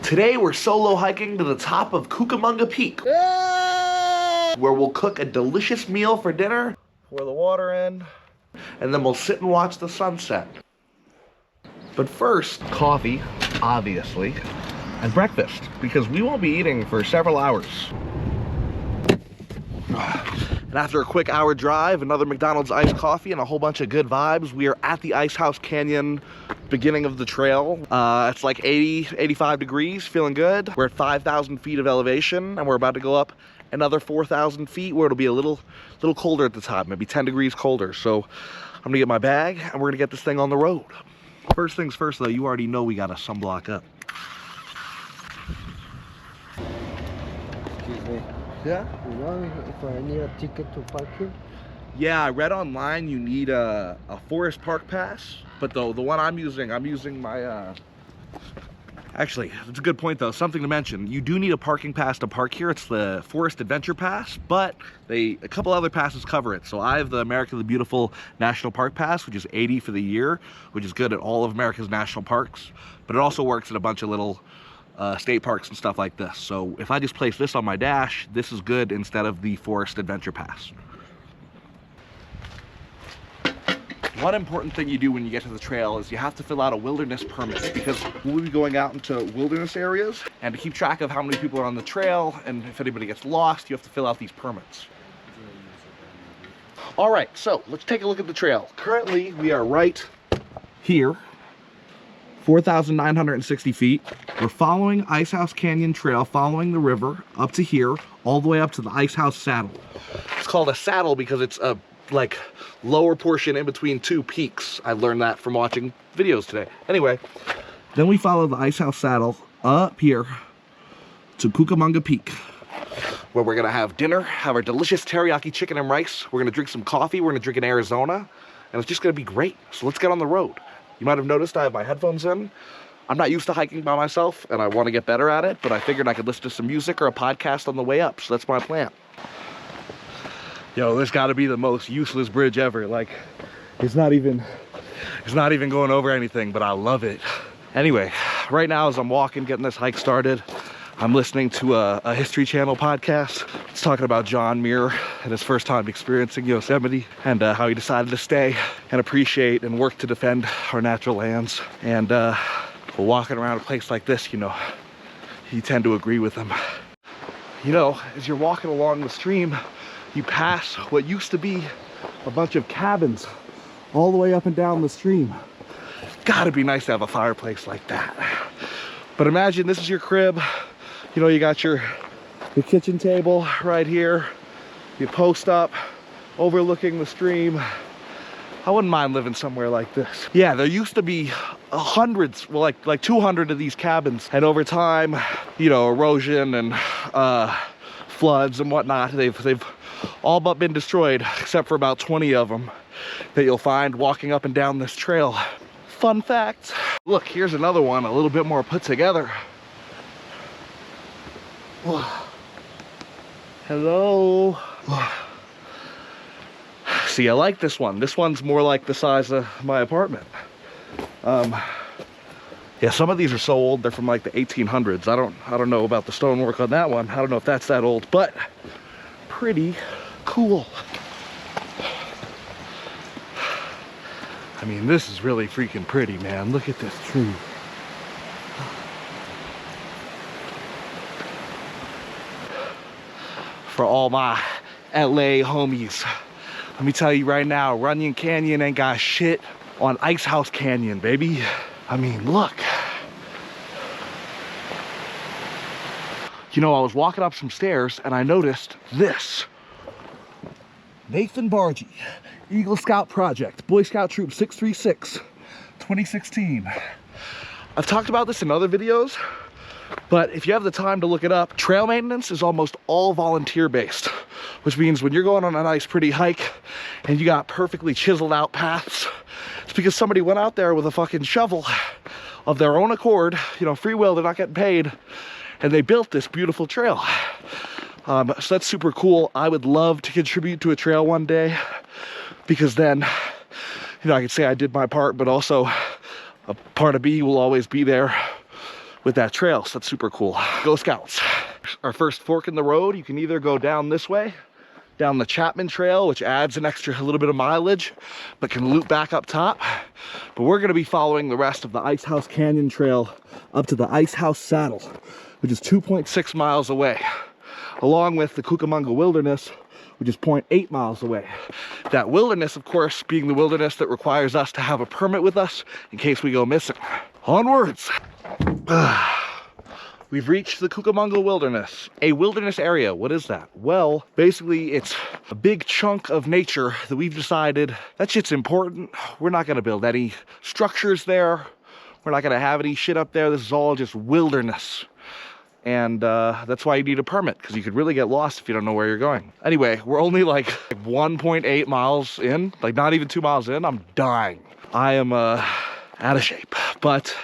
Today we're solo hiking to the top of Cucamonga Peak, where we'll cook a delicious meal for dinner, pour the water in, and then we'll sit and watch the sunset. But first, coffee, obviously, and breakfast, because we won't be eating for several hours. And after a quick hour drive, another McDonald's iced coffee and a whole bunch of good vibes, we are at the Ice House Canyon, beginning of the trail. It's like 85 degrees, feeling good. We're at 5,000 feet of elevation, and we're about to go up another 4,000 feet where it'll be a little colder at the top, maybe 10 degrees colder. So I'm gonna get my bag and we're gonna get this thing on the road. First things first though, you already know we got a sunblock up. Excuse me. Yeah? You know, if I need a ticket to park here? Yeah, I read online you need a forest park pass, but the one I'm using my, actually, it's a good point though, something to mention. You do need a parking pass to park here. It's the Forest Adventure Pass, but a couple other passes cover it. So I have the America the Beautiful National Park Pass, which is $80 for the year, which is good at all of America's national parks, but it also works at a bunch of little state parks and stuff like this. So if I just place this on my dash, this is good instead of the Forest Adventure Pass. One important thing you do when you get to the trail is you have to fill out a wilderness permit, because we'll be going out into wilderness areas, and to keep track of how many people are on the trail and if anybody gets lost, you have to fill out these permits. All right, so let's take a look at the trail. Currently, we are right here, 4,960 feet. We're following Ice House Canyon Trail, following the river up to here, all the way up to the Ice House Saddle. It's called a saddle because it's a like lower portion in between two peaks. I learned that from watching videos today. Anyway, then we follow the Ice House Saddle up here to Cucamonga Peak, where we're gonna have dinner, have our delicious teriyaki chicken and rice. We're gonna drink some coffee. We're gonna drink in Arizona, and it's just gonna be great. So let's get on the road. You might have noticed I have my headphones in. I'm not used to hiking by myself, and I want to get better at it, but I figured I could listen to some music or a podcast on the way up, so that's my plan. Yo, this gotta be the most useless bridge ever. Like, it's not even going over anything, but I love it. Anyway, right now as I'm walking, getting this hike started, I'm listening to a History Channel podcast. It's talking about John Muir and his first time experiencing Yosemite, and how he decided to stay and appreciate and work to defend our natural lands. And walking around a place like this, you know, you tend to agree with him. You know, as you're walking along the stream, you pass what used to be a bunch of cabins all the way up and down the stream. Gotta be nice to have a fireplace like that. But imagine this is your crib. You know, you got your kitchen table right here. You post up, overlooking the stream. I wouldn't mind living somewhere like this. Yeah, there used to be hundreds, well, like 200 of these cabins. And over time, you know, erosion and floods and whatnot, they've all but been destroyed, except for about 20 of them that you'll find walking up and down this trail. Fun fact. Look, here's another one, a little bit more put together. Hello. See, I like this one. This one's more like the size of my apartment. Yeah, some of these are so old, they're from like the 1800s. I don't know about the stonework on that one. I don't know if that's that old, but pretty cool. I mean, this is really freaking pretty, man. Look at this tree. For all my LA homies, let me tell you right now, Runyon Canyon ain't got shit on Ice House Canyon, baby. I mean, look. You know, I was walking up some stairs and I noticed this. Nathan Bargy, Eagle Scout Project, Boy Scout Troop 636, 2016. I've talked about this in other videos, but if you have the time to look it up, trail maintenance is almost all volunteer based, which means when you're going on a nice pretty hike and you got perfectly chiseled out paths, it's because somebody went out there with a fucking shovel of their own accord, you know, free will, they're not getting paid, and they built this beautiful trail. So that's super cool. I would love to contribute to a trail one day, because then, you know, I can say I did my part, but also a part of me will always be there with that trail, so that's super cool. Go Scouts. Our first fork in the road, you can either go down this way, down the Chapman Trail, which adds an extra little bit of mileage, but can loop back up top. But we're gonna be following the rest of the Ice House Canyon Trail up to the Ice House Saddle, which is 2.6 miles away, along with the Cucamonga Wilderness, which is 0.8 miles away. That wilderness, of course, being the wilderness that requires us to have a permit with us in case we go missing. Onwards. We've reached the Cucamonga Wilderness. A wilderness area, what is that? Well, basically it's a big chunk of nature that we've decided that shit's important. We're not gonna build any structures there. We're not gonna have any shit up there. This is all just wilderness. And that's why you need a permit, because you could really get lost if you don't know where you're going. Anyway, we're only like 1.8 miles in, like not even 2 miles in. I'm dying. I am out of shape, but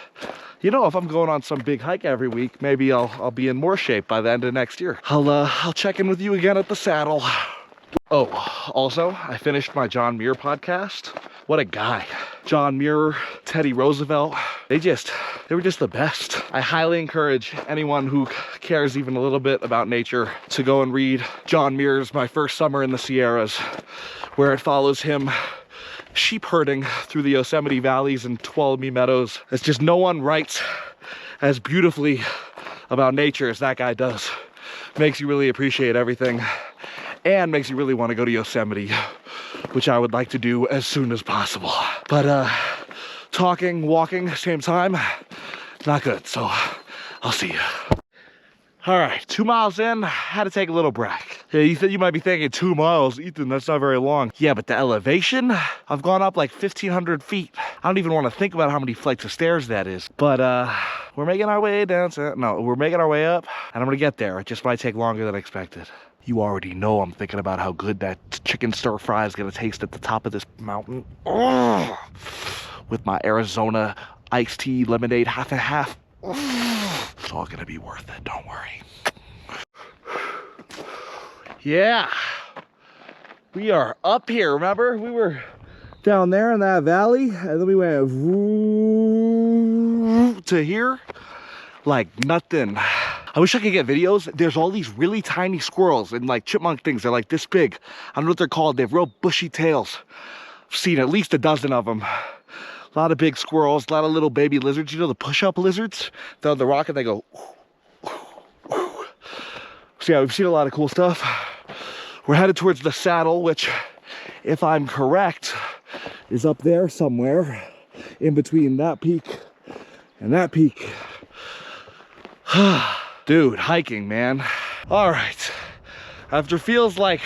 you know, if I'm going on some big hike every week, maybe I'll be in more shape by the end of next year. I'll check in with you again at the saddle. Oh, also, I finished my John Muir podcast. What a guy. John Muir, Teddy Roosevelt, they were just the best. I highly encourage anyone who cares even a little bit about nature to go and read John Muir's My First Summer in the Sierras, where it follows him sheep herding through the Yosemite valleys and Tuolumne meadows. It's just no one writes as beautifully about nature as that guy does. Makes you really appreciate everything and makes you really want to go to Yosemite, which I would like to do as soon as possible. But talking, walking, same time, not good. So I'll see you. All right, 2 miles in, had to take a little break. Yeah, you might be thinking 2 miles, Ethan, that's not very long. Yeah, but the elevation, I've gone up like 1,500 feet. I don't even want to think about how many flights of stairs that is. But we're making our way down to, no, we're making our way up, and I'm gonna get there. It just might take longer than expected. You already know I'm thinking about how good that chicken stir fry is gonna taste at the top of this mountain. Oh, with my Arizona iced tea lemonade half and half. Oh, it's all gonna be worth it, don't worry. Yeah, we are up here. Remember, we were down there in that valley, and then we went to here like nothing. I wish I could get videos. There's all these really tiny squirrels and like chipmunk things. They're like this big. I don't know what they're called. They have real bushy tails. I've seen at least a dozen of them. A lot of big squirrels, a lot of little baby lizards. You know the push-up lizards? They're on the rock and they go. So yeah, we've seen a lot of cool stuff. We're headed towards the saddle, which, if I'm correct, is up there somewhere in between that peak and that peak. Dude, hiking, man. All right, after feels like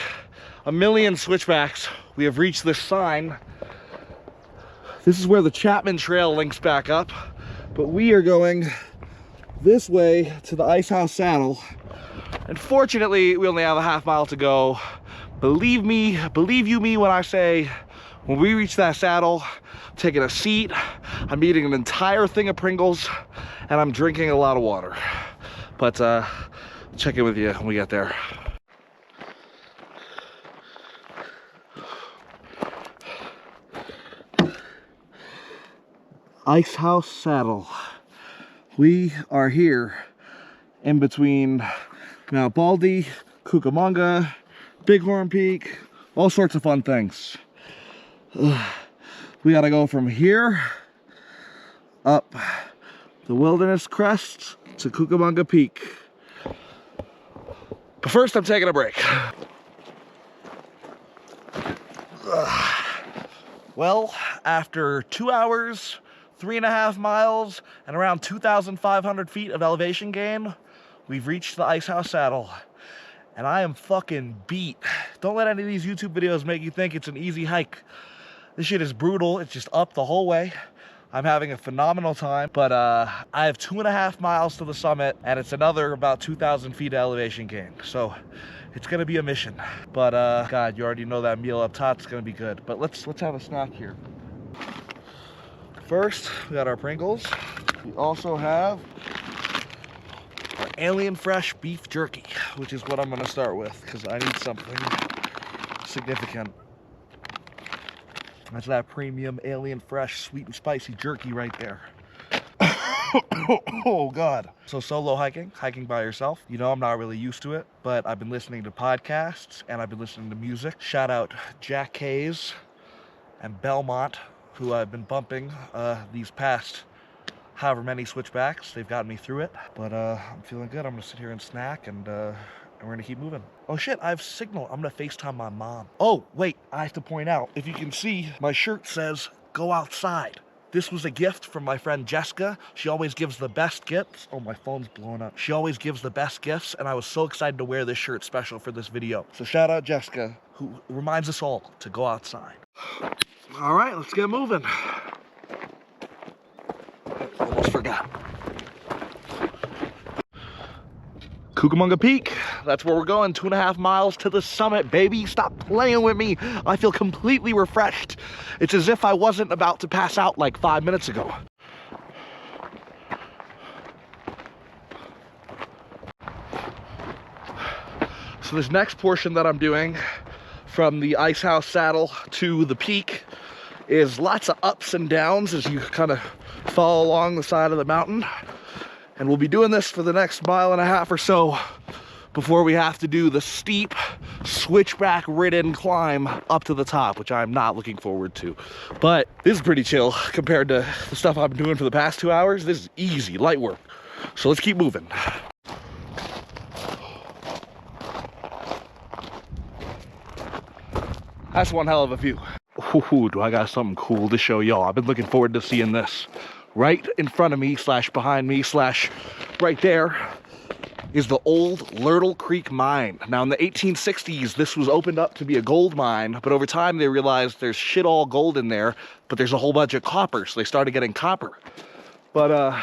a million switchbacks, we have reached this sign. This is where the Chapman Trail links back up, but we are going this way to the Ice House Saddle. Unfortunately, we only have a half mile to go. Believe you me when I say, when we reach that saddle, I'm taking a seat, I'm eating an entire thing of Pringles, and I'm drinking a lot of water. But check in with you when we get there. Ice House Saddle. We are here in between Mount Baldy, Cucamonga, Bighorn Peak, all sorts of fun things. We gotta go from here up the Wilderness Crest to Cucamonga Peak. But first, I'm taking a break. Well, after 2 hours, 3.5 miles, and around 2,500 feet of elevation gain, we've reached the Ice House Saddle. And I am fucking beat. Don't let any of these YouTube videos make you think it's an easy hike. This shit is brutal. It's just up the whole way. I'm having a phenomenal time, but I have 2.5 miles to the summit, and it's another about 2,000 feet of elevation gain. So it's gonna be a mission. But God, you already know that meal up top's gonna be good. But let's have a snack here. First, we got our Pringles. We also have our Alien Fresh beef jerky, which is what I'm gonna start with because I need something significant. That's that premium Alien Fresh sweet and spicy jerky right there. Oh God. So solo hiking by yourself. You know, I'm not really used to it, but I've been listening to podcasts and I've been listening to music. Shout out Jack Hayes and Belmont, who I've been bumping these past however many switchbacks. They've gotten me through it, but I'm feeling good. I'm gonna sit here and snack and we're gonna keep moving. Oh shit, I have signal. I'm gonna FaceTime my mom. Oh, wait, I have to point out, if you can see, my shirt says, go outside. This was a gift from my friend Jessica. She always gives the best gifts. Oh, my phone's blowing up. She always gives the best gifts, and I was so excited to wear this shirt special for this video. So shout out Jessica, who reminds us all to go outside. All right, let's get moving. Almost forgot. Cucamonga Peak, that's where we're going. 2.5 miles to the summit, baby. Stop playing with me. I feel completely refreshed. It's as if I wasn't about to pass out like 5 minutes ago. So this next portion that I'm doing from the ice house saddle to the peak is lots of ups and downs as you kind of fall along the side of the mountain. And we'll be doing this for the next 1.5 miles or so before we have to do the steep, switchback-ridden climb up to the top, which I'm not looking forward to. But this is pretty chill compared to the stuff I've been doing for the past 2 hours. This is easy, light work. So let's keep moving. That's one hell of a view. Ooh, do I got something cool to show y'all. I've been looking forward to seeing this. Right in front of me, slash behind me, slash right there is the old Lurtle Creek mine. Now in the 1860s, this was opened up to be a gold mine, but over time they realized there's shit all gold in there, but there's a whole bunch of copper, so they started getting copper. But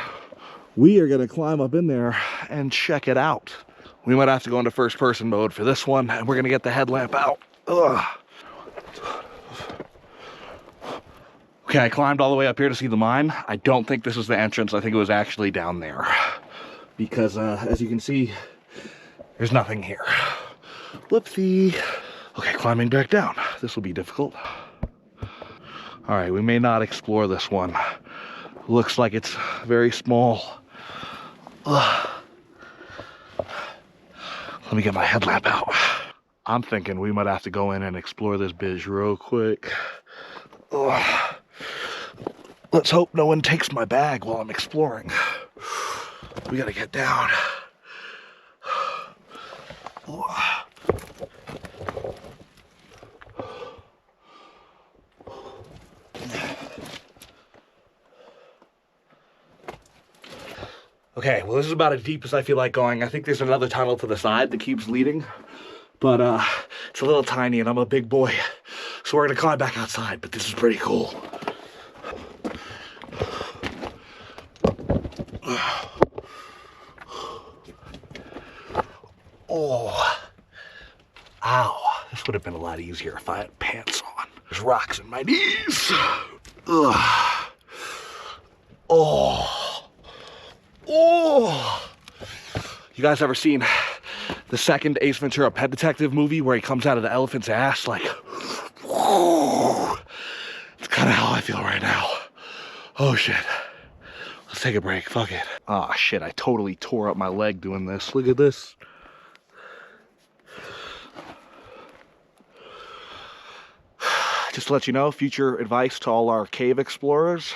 we are gonna climb up in there and check it out. We might have to go into first person mode for this one, and we're gonna get the headlamp out. Ugh. Okay, I climbed all the way up here to see the mine. I don't think this is the entrance. I think it was actually down there. Because, as you can see, there's nothing here. Whoopsie. Okay, climbing back down. This will be difficult. All right, we may not explore this one. Looks like it's very small. Ugh. Let me get my headlamp out. I'm thinking we might have to go in and explore this bitch real quick. Ugh. Let's hope no one takes my bag while I'm exploring. We gotta get down. Okay, well this is about as deep as I feel like going. I think there's another tunnel to the side that keeps leading, but it's a little tiny and I'm a big boy. So we're gonna climb back outside, but this is pretty cool. Oh, ow. This would have been a lot easier if I had pants on. There's rocks in my knees. Ugh. Oh. Oh. You guys ever seen the second Ace Ventura Pet Detective movie where he comes out of the elephant's ass like, whoa. It's kind of how I feel right now. Oh shit. Let's take a break, fuck it. Oh shit, I totally tore up my leg doing this. Look at this. Just to let you know, future advice to all our cave explorers,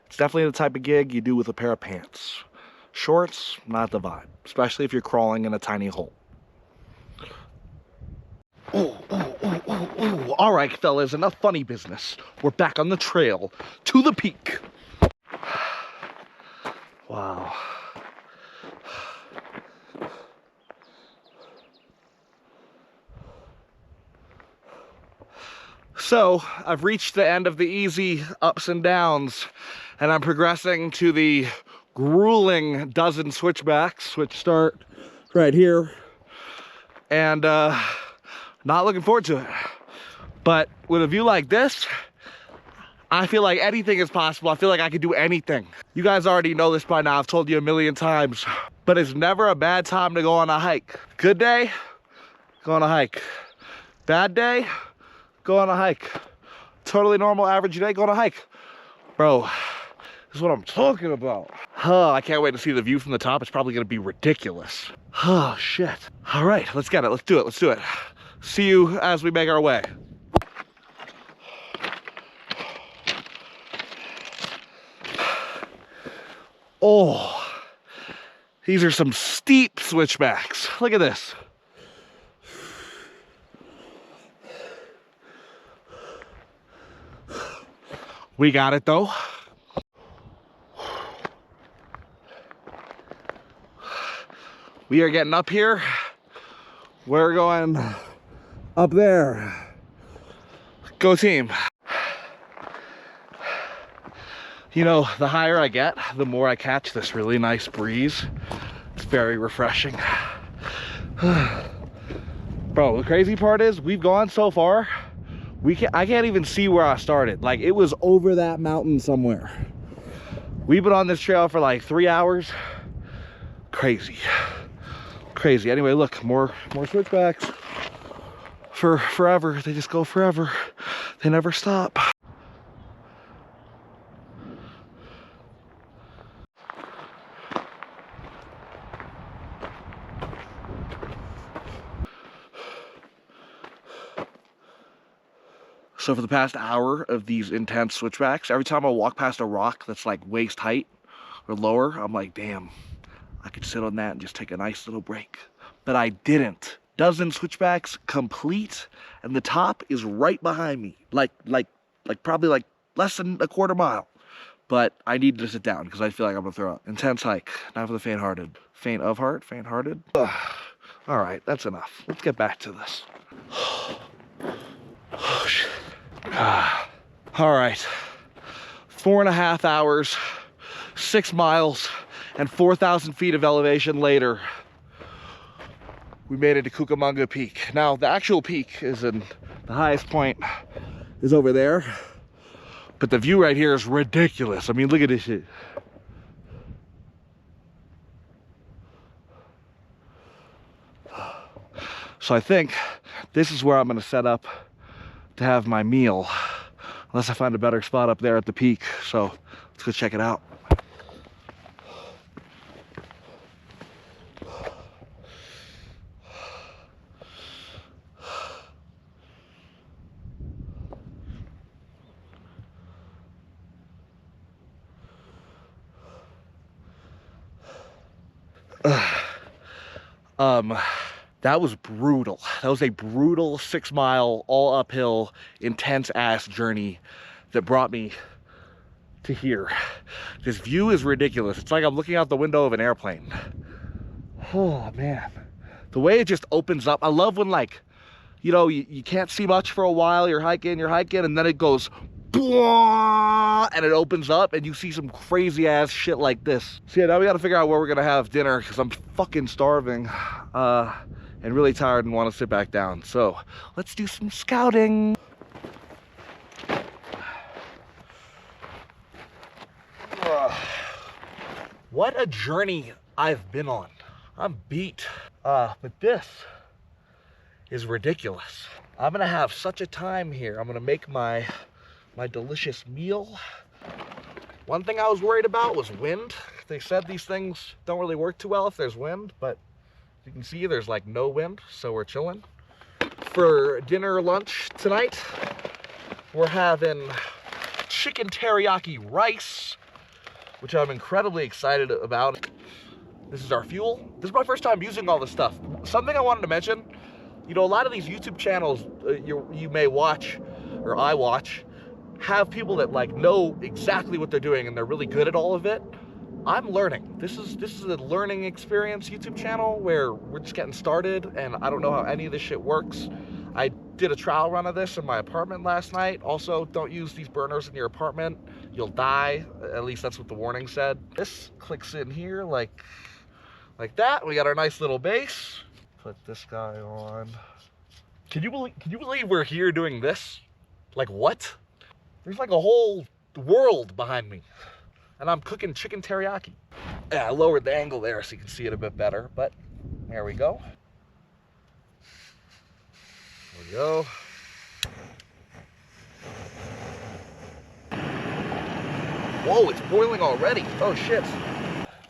it's definitely the type of gig you do with a pair of pants. Shorts, not the vibe, especially if you're crawling in a tiny hole. Ooh, ooh, ooh, ooh, ooh. All right, fellas, enough funny business. We're back on the trail to the peak. Wow. So I've reached the end of the easy ups and downs, and I'm progressing to the grueling dozen switchbacks, which start right here, and not looking forward to it. But with a view like this, I feel like anything is possible. I feel like I could do anything. You guys already know this by now. I've told you a million times, but it's never a bad time to go on a hike. Good day, go on a hike. Bad day, go on a hike. Totally normal, average day, go on a hike. Bro, This is what I'm talking about. Oh, I can't wait to see the view from the top. It's probably gonna be ridiculous. Oh, shit. All right, let's get it. Let's do it. Let's do it. See you as we make our way. Oh, these are some steep switchbacks. Look at this. We got it though. We are getting up here. We're going up there. Go team. You know, the higher I get, the more I catch this really nice breeze. It's very refreshing. Bro, the crazy part is we've gone so far, I can't even see where I started. Like, it was over that mountain somewhere. We've been on this trail for like 3 hours. Crazy. Crazy. Anyway, look, more switchbacks for forever. They just go forever. They never stop. So for the past hour of these intense switchbacks, every time I walk past a rock that's like waist height or lower, I'm like, damn, I could sit on that and just take a nice little break. But I didn't. Dozen switchbacks complete, and the top is right behind me. Like probably like less than a quarter mile. But I needed to sit down because I feel like I'm gonna throw up. Intense hike, not for the faint-hearted. Faint of heart, faint-hearted. All right, that's enough. Let's get back to this. Oh, shit. All right, 4.5 hours, 6 miles, and 4,000 feet of elevation later, we made it to Cucamonga Peak. Now, the actual peak is in, the highest point is over there, but the view right here is ridiculous. I mean, look at this shit. So I think this is where I'm gonna set up to have my meal, unless I find a better spot up there at the peak. So let's go check it out. That was brutal. That was a brutal 6 mile, all uphill, intense ass journey that brought me to here. This view is ridiculous. It's like I'm looking out the window of an airplane. Oh man. The way it just opens up. I love when, like, you know, you can't see much for a while, you're hiking, and then it goes and it opens up and you see some crazy ass shit like this. So yeah, now we gotta figure out where we're gonna have dinner because I'm fucking starving and really tired and want to sit back down. So let's do some scouting. What a journey I've been on. I'm beat, but this is ridiculous. I'm gonna have such a time here. I'm gonna make my delicious meal. One thing I was worried about was wind. They said these things don't really work too well if there's wind, but you can see there's like no wind, so we're chilling. For dinner or lunch tonight, we're having chicken teriyaki rice, which I'm incredibly excited about. This is our fuel. This is my first time using all this stuff. Something I wanted to mention, you know, a lot of these YouTube channels you may watch, or I watch, have people that like know exactly what they're doing and they're really good at all of it. I'm learning. This is a learning experience YouTube channel where we're just getting started and I don't know how any of this shit works. I did a trial run of this in my apartment last night. Also, don't use these burners in your apartment. You'll die. At least that's what the warning said. This clicks in here like that. We got our nice little base. Put this guy on. Can you believe we're here doing this? Like what? There's like a whole world behind me. And I'm cooking chicken teriyaki. Yeah, I lowered the angle there so you can see it a bit better, but there we go. There we go. Whoa, it's boiling already. Oh shit.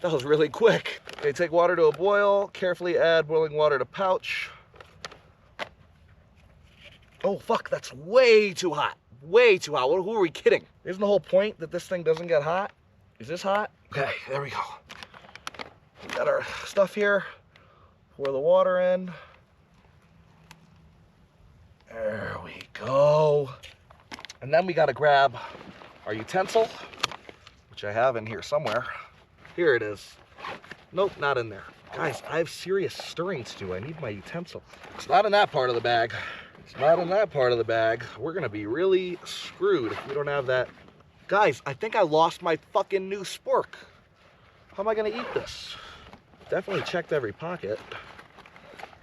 That was really quick. Okay, take water to a boil. Carefully add boiling water to pouch. Oh fuck, that's way too hot. Way too hot. Who are we kidding? Isn't the whole point that this thing doesn't get hot? Is this hot? Okay, there we go. We got our stuff here. Pour the water in. There we go. And then we gotta grab our utensil, which I have in here somewhere. Here it is. Nope, not in there. Guys, I have serious stirring to do. I need my utensil. It's not in that part of the bag. It's not in that part of the bag. We're gonna be really screwed if we don't have that. Guys, I think I lost my fucking new spork. How am I gonna eat this? Definitely checked every pocket.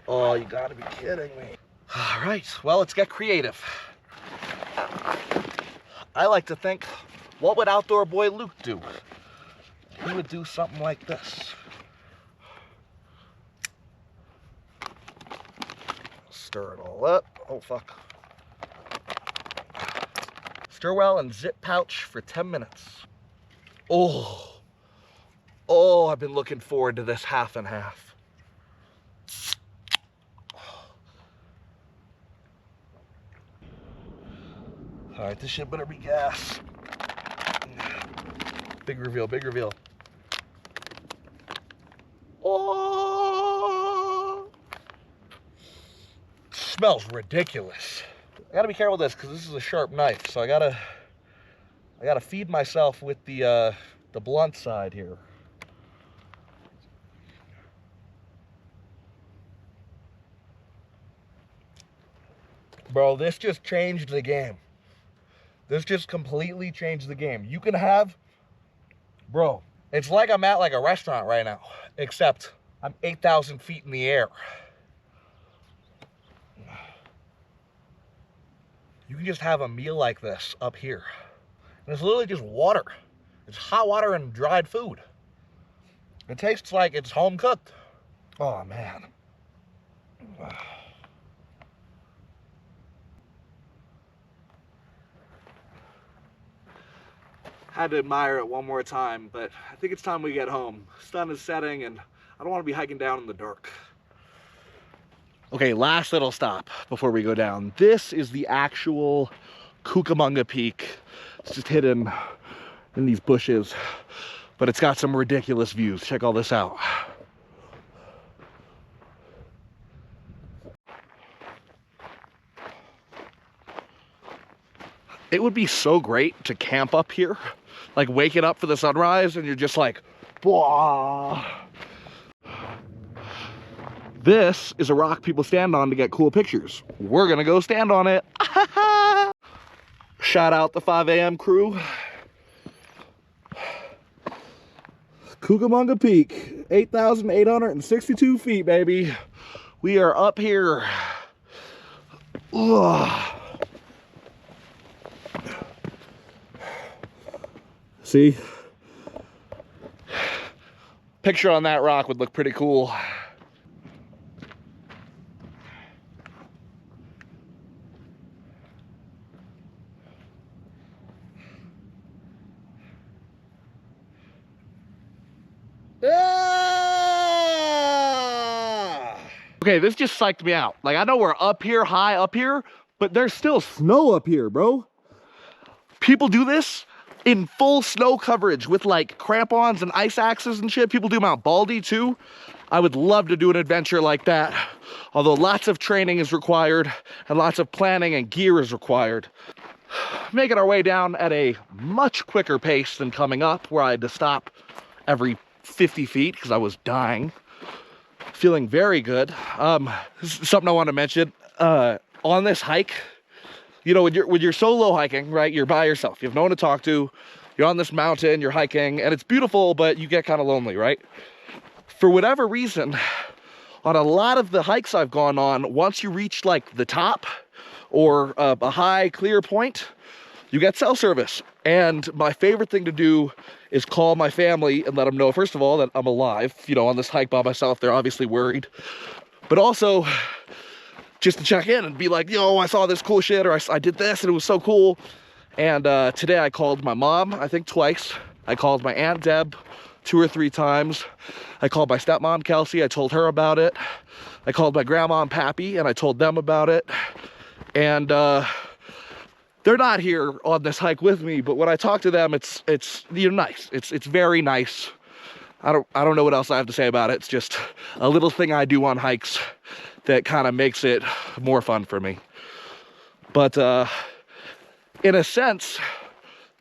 Oh, you gotta be kidding me. All right, well, let's get creative. I like to think, what would outdoor boy Luke do? He would do something like this. Stir it all up. Oh, fuck. Stir well and zip pouch for 10 minutes. Oh. Oh, I've been looking forward to this half and half. All right, this shit better be gas. Big reveal, big reveal. Oh! Smells ridiculous. I gotta be careful with this because this is a sharp knife, so I gotta feed myself with the blunt side here. Bro, this just changed the game. This just completely changed the game. You can have, bro, it's like I'm at like a restaurant right now, except I'm 8,000 feet in the air. You can just have a meal like this up here. And it's literally just water. It's hot water and dried food. It tastes like it's home cooked. Oh, man. Had to admire it one more time, but I think it's time we get home. Sun is setting and I don't want to be hiking down in the dark. Okay, last little stop before we go down. This is the actual Cucamonga Peak. It's just hidden in these bushes, but it's got some ridiculous views. Check all this out. It would be so great to camp up here, like waking up for the sunrise and you're just like, "Bwah." This is a rock people stand on to get cool pictures. We're gonna go stand on it. Shout out the 5 a.m. crew. Cucamonga Peak, 8,862 feet, baby. We are up here. Ugh. See? Picture on that rock would look pretty cool. Okay, this just psyched me out. Like, I know we're up here, high up here, but there's still snow up here, bro. People do this in full snow coverage with like crampons and ice axes and shit. People do Mount Baldy too. I would love to do an adventure like that, although lots of training is required and lots of planning and gear is required. Making our way down at a much quicker pace than coming up, where I had to stop every 50 feet because I was dying. Feeling very good. This is something I want to mention. On this hike, you know, when you're solo hiking, right, you're by yourself. You have no one to talk to. You're on this mountain, you're hiking, and it's beautiful, but you get kind of lonely, right? For whatever reason, on a lot of the hikes I've gone on, once you reach like the top or a high clear point, you get cell service. And my favorite thing to do is call my family and let them know, first of all, that I'm alive. You know, on this hike by myself, they're obviously worried. But also, just to check in and be like, yo, I saw this cool shit, or I did this and it was so cool. And today I called my mom, I think twice. I called my Aunt Deb 2 or 3 times. I called my stepmom, Kelsey. I told her about it. I called my grandma and pappy, and I told them about it. And they're not here on this hike with me, but when I talk to them, it's nice. It's very nice. I don't know what else I have to say about it. It's just a little thing I do on hikes that kind of makes it more fun for me. But in a sense,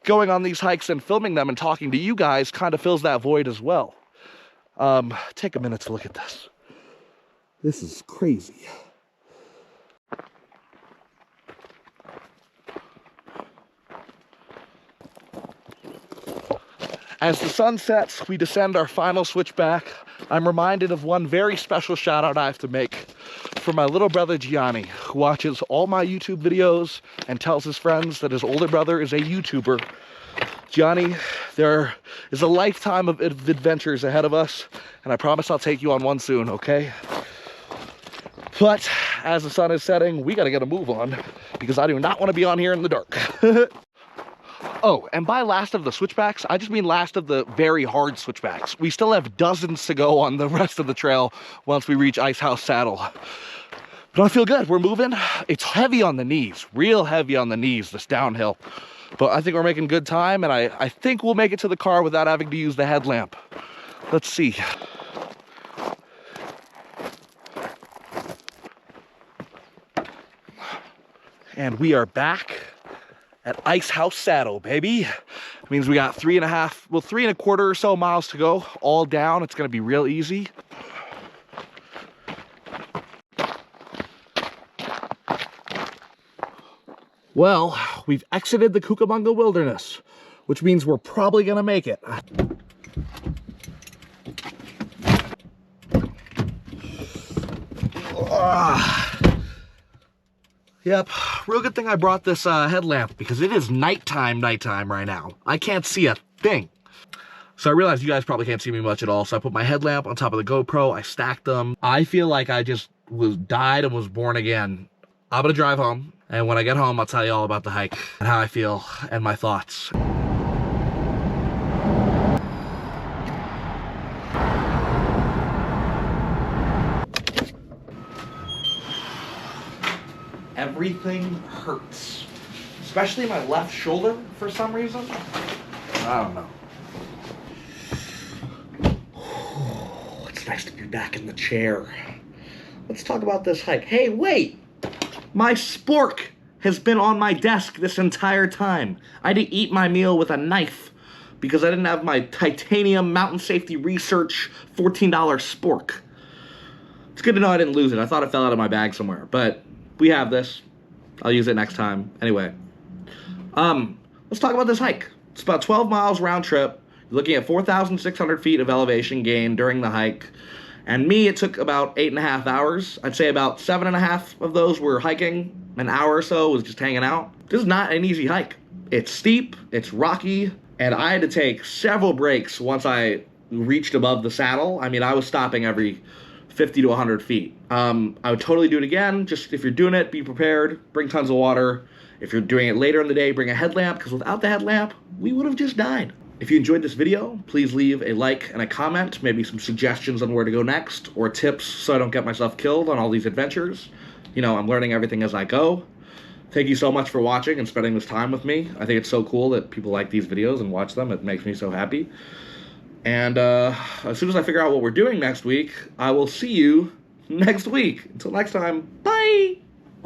going on these hikes and filming them and talking to you guys kind of fills that void as well. Take a minute to look at this. This is crazy. As the sun sets, we descend our final switchback. I'm reminded of one very special shout out I have to make for my little brother Gianni, who watches all my YouTube videos and tells his friends that his older brother is a YouTuber. Gianni, there is a lifetime of adventures ahead of us, and I promise I'll take you on one soon, okay? But as the sun is setting, we gotta get a move on, because I do not want to be on here in the dark. Oh, and by last of the switchbacks, I just mean last of the very hard switchbacks. We still have dozens to go on the rest of the trail once we reach Ice House Saddle. But I feel good, we're moving. It's heavy on the knees, real heavy on the knees, this downhill. But I think we're making good time, and I think we'll make it to the car without having to use the headlamp. Let's see. And we are back at Ice House Saddle, baby. It means we got 3.25 or so miles to go, all down. It's gonna be real easy. Well, we've exited the Cucamonga wilderness, which means we're probably gonna make it. Yep, real good thing I brought this headlamp, because it is nighttime right now. I can't see a thing. So I realized you guys probably can't see me much at all, so I put my headlamp on top of the GoPro, I stacked them. I feel like I just died and was born again. I'm gonna drive home, and when I get home, I'll tell you all about the hike and how I feel and my thoughts. Everything hurts, especially my left shoulder for some reason. I don't know. It's nice to be back in the chair. Let's talk about this hike. Hey, wait! My spork has been on my desk this entire time. I had to eat my meal with a knife because I didn't have my titanium mountain safety research $14 spork. It's good to know I didn't lose it. I thought it fell out of my bag somewhere, but we have this. I'll use it next time. Anyway, let's talk about this hike. It's about 12 miles round trip. You're looking at 4,600 feet of elevation gain during the hike. And me, it took about 8.5 hours. I'd say about 7.5 of those were hiking. An hour or so was just hanging out. This is not an easy hike. It's steep, it's rocky, and I had to take several breaks once I reached above the saddle. I mean, I was stopping every 50 to 100 feet. I would totally do it again. Just if you're doing it, be prepared, bring tons of water. If you're doing it later in the day, bring a headlamp, because without the headlamp, we would have just died. If you enjoyed this video, please leave a like and a comment, maybe some suggestions on where to go next, or tips so I don't get myself killed on all these adventures. You know, I'm learning everything as I go. Thank you so much for watching and spending this time with me. I think it's so cool that people like these videos and watch them. It makes me so happy. And as soon as I figure out what we're doing next week, I will see you next week. Until next time, bye!